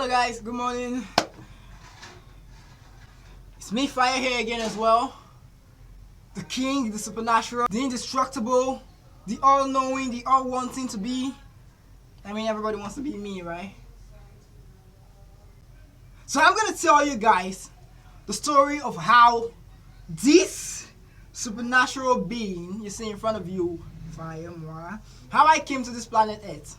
Hello guys, good morning. It's me, Fire, here again as well. The king, the supernatural, the indestructible, the all-knowing, the all-wanting to be. I mean, everybody wants to be me, right? So I'm gonna tell you guys the story of how this supernatural being you see in front of you, Fire, how I came to this planet Earth.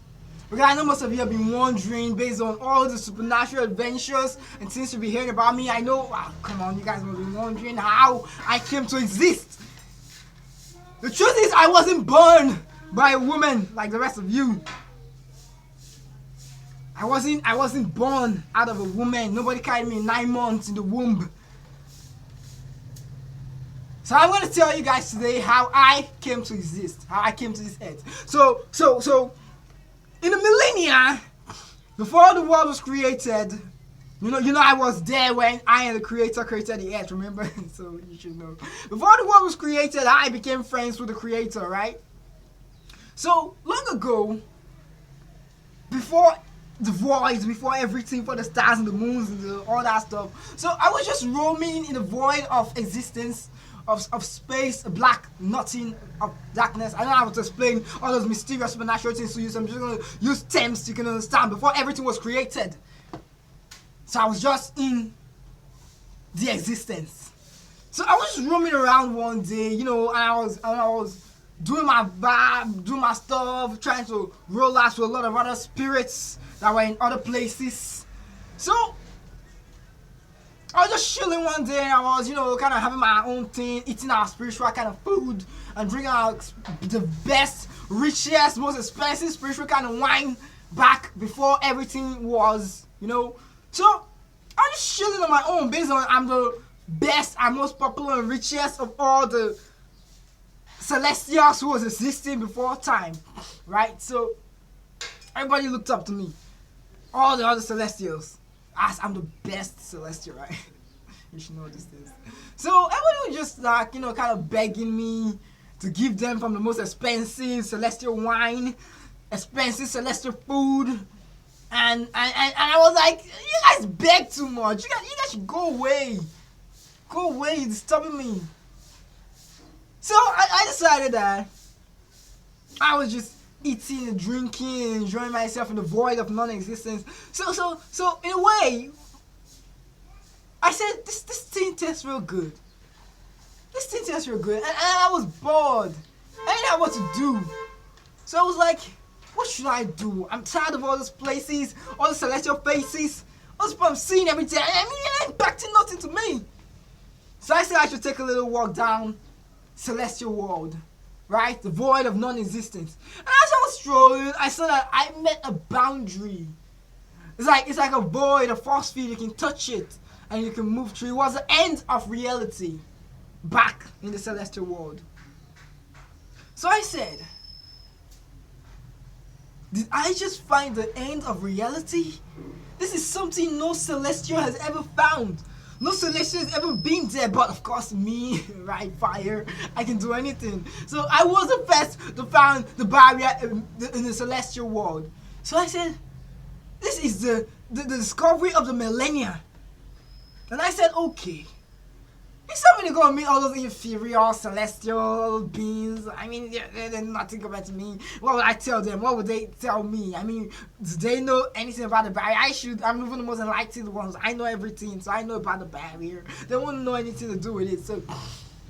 Because I know most of you have been wondering, based on all the supernatural adventures and things you've been hearing about me. I know, come on, you guys must be wondering how I came to exist. The truth is, I wasn't born by a woman like the rest of you. I wasn't born out of a woman. Nobody carried me 9 months in the womb. So I'm going to tell you guys today how I came to exist, how I came to this earth. So in the millennia, before the world was created, you know, I was there when I and the Creator created the earth, remember? So you should know. Before the world was created, I became friends with the Creator, right? So long ago, before the void, before everything, for the stars and the moons and all that stuff. So I was just roaming in the void of existence, of space, black, nothing, of darkness. I don't know how to explain all those mysterious supernatural things to you, so I'm just going to use terms you can understand. Before everything was created. So I was just in the existence. So I was just roaming around one day, you know, and I was doing my vibe, doing my stuff, trying to roll out with a lot of other spirits that were in other places. So I was just chilling one day and I was, you know, kind of having my own thing, eating our spiritual kind of food and drinking out the best, richest, most expensive spiritual kind of wine back before everything was, you know. So I'm just chilling on my own based on I'm the best and most popular and richest of all the celestials who was existing before time, right? So everybody looked up to me, all the other celestials, as I'm the best celestial, right? You should know these things. So everybody was just like, you know, kind of begging me to give them from the most expensive celestial wine, expensive celestial food, and I was like, you guys beg too much. You guys should go away. Go away, you're disturbing me. So I decided that I was just eating and drinking and enjoying myself in the void of non-existence. So in a way, I said, this thing tastes real good. This thing tastes real good. And I was bored. I didn't know what to do. So I was like, what should I do? I'm tired of all those places, all the celestial faces, all the people I'm seeing every day. I mean, it ain't impacting nothing to me. So I said I should take a little walk down celestial world, right? The void of non-existence. And as I was strolling, I saw that I met a boundary. It's like a void, a force field. You can touch it and you can move through. It was the end of reality back in the celestial world. So I said, did I just find the end of reality? This is something no celestial has ever found. No celestial has ever been there, but of course me, right, Fire, I can do anything. So I was the first to find the barrier in the celestial world. So I said, this is the discovery of the millennia. And I said, okay, if somebody gonna meet all those inferior celestial beings, I mean, they're nothing compared to me. What would I tell them? What would they tell me? I mean, do they know anything about the barrier? I'm even the most enlightened ones. I know everything, so I know about the barrier. They won't know anything to do with it. So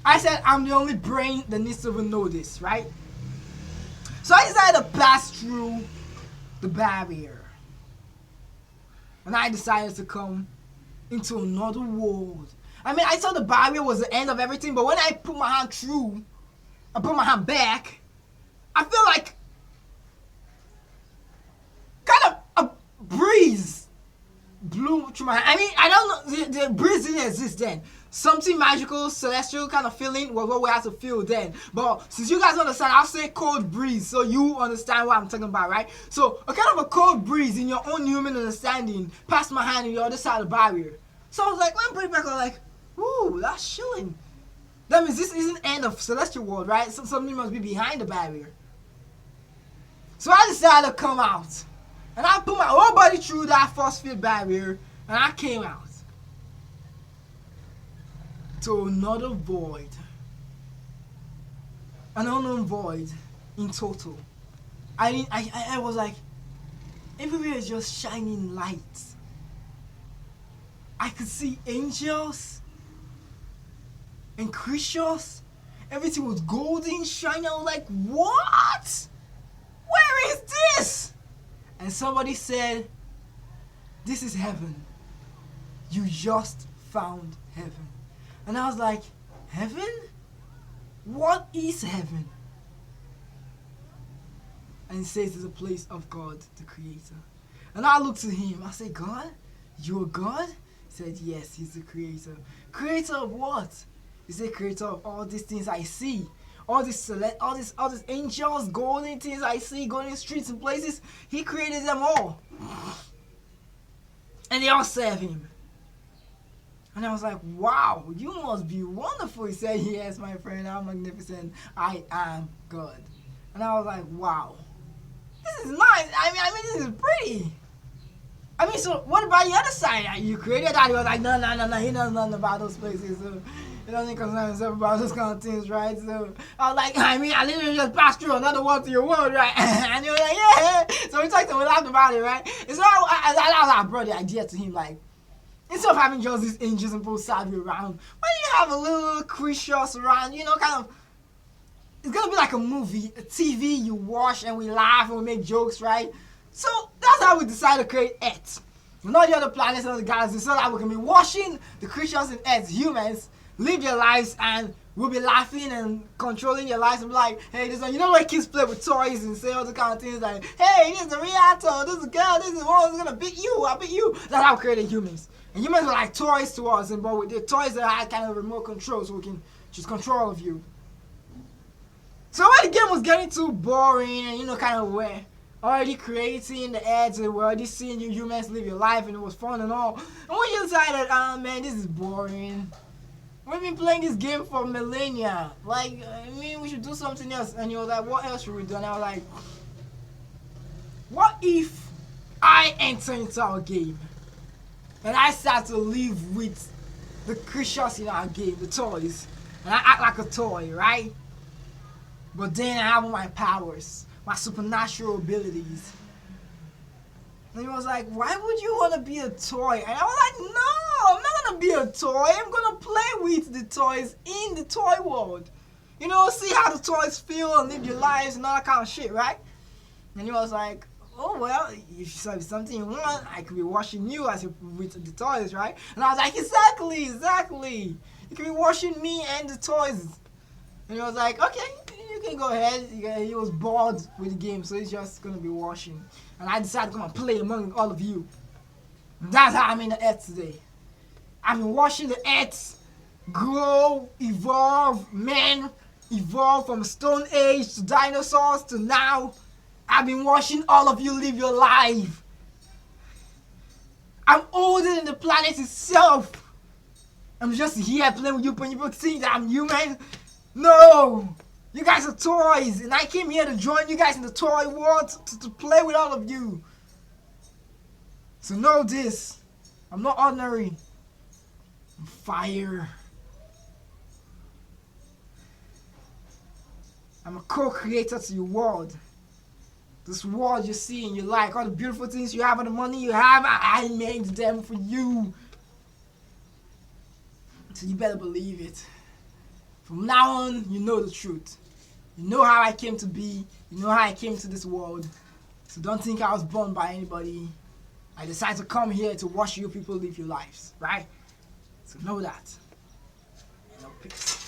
I said, I'm the only brain that needs to even know this, right? So I decided to pass through the barrier. And I decided to come into another world. I mean, I thought the barrier was the end of everything, but when I put my hand through, I put my hand back, I feel like kind of a breeze blew through my hand. I mean, I don't know, the breeze didn't exist then. Something magical, celestial kind of feeling was what we had to feel then. But since you guys understand, I'll say cold breeze, so you understand what I'm talking about, right? So a kind of a cold breeze in your own human understanding passed my hand on the other side of the barrier. So I was like, when I put it back, I was like, ooh, that's chilling. That means this isn't the end of celestial world, right? So something must be behind the barrier. So I decided to come out. And I put my whole body through that force field barrier, and I came out to another void. An unknown void in total. I was like, everywhere is just shining lights. I could see angels and creatures. Everything was golden, shining. I was like, what? Where is this? And somebody said, this is heaven. You just found heaven. And I was like, heaven? What is heaven? And he says it's a place of God, the Creator. And I looked to him. I said, God? You're God? He said, yes, he's the Creator. Creator of what? He said, Creator of all these things I see. All these angels, golden things I see, golden streets and places. He created them all. And they all serve him. And I was like, wow, you must be wonderful. He said, yes, my friend, I'm magnificent. I am God. And I was like, wow, this is nice. I mean, this is pretty. I mean, so what about the other side? You created that. He was like, no, he knows nothing about those places. So he doesn't concern himself about those kind of things, right? So I was like, I mean, I literally just passed through another world to your world, right? And he was like, yeah. So we talked and we laughed about it, right? And so I brought the idea to him, like, instead of having just these angels and people serve you around, why don't you have a little creatures around, you know, kind of, it's gonna be like a movie, a TV you watch and we laugh and we make jokes, right? So that's how we decided to create Earth. And all the other planets and the galaxies, so that we can be watching the creatures in Earth, humans, live their lives, and we'll be laughing and controlling their lives and be like, hey, this one, you know when kids play with toys and say all the kind of things like, hey, this is a reactor, this is a girl, this is one who's gonna beat you, I'll beat you. That's how we created humans. And humans were like toys to us, and but with the toys that had kind of remote control, so we can just control all of you. So when the game was getting too boring and, you know, kind of where already creating the ads and we're already seeing you humans live your life and it was fun and all. And we decided, man, this is boring. We've been playing this game for millennia. Like, I mean, we should do something else. And you were like, what else should we do? And I was like, what if I enter into our game and I start to live with the creatures in our game, the toys, and I act like a toy, right? But then I have all my powers, my supernatural abilities. And he was like, why would you want to be a toy? And I was like, no, I'm not going to be a toy. I'm going to play with the toys in the toy world. You know, see how the toys feel and live your lives and all that kind of shit, right? And he was like, oh, well, if it's something you want, I could be watching you as you with the toys, right? And I was like, exactly. You could be watching me and the toys. And he was like, okay, you can go ahead. He was bored with the game, so he's just going to be watching. And I decided to come and play among all of you. And that's how I'm in the Earth today. I've been watching the Earth grow, evolve, men evolve from Stone Age to dinosaurs to now. I've been watching all of you live your life. I'm older than the planet itself. I'm just here playing with you, but you think that I'm human? No! You guys are toys, and I came here to join you guys in the toy world to play with all of you. So know this, I'm not ordinary. I'm fire. I'm a co-creator to your world. This world you see and you like, all the beautiful things you have and the money you have, I made them for you. So you better believe it. From now on, you know the truth. You know how I came to be. You know how I came to this world. So don't think I was born by anybody. I decided to come here to watch you people live your lives, right? So know that. And no peace.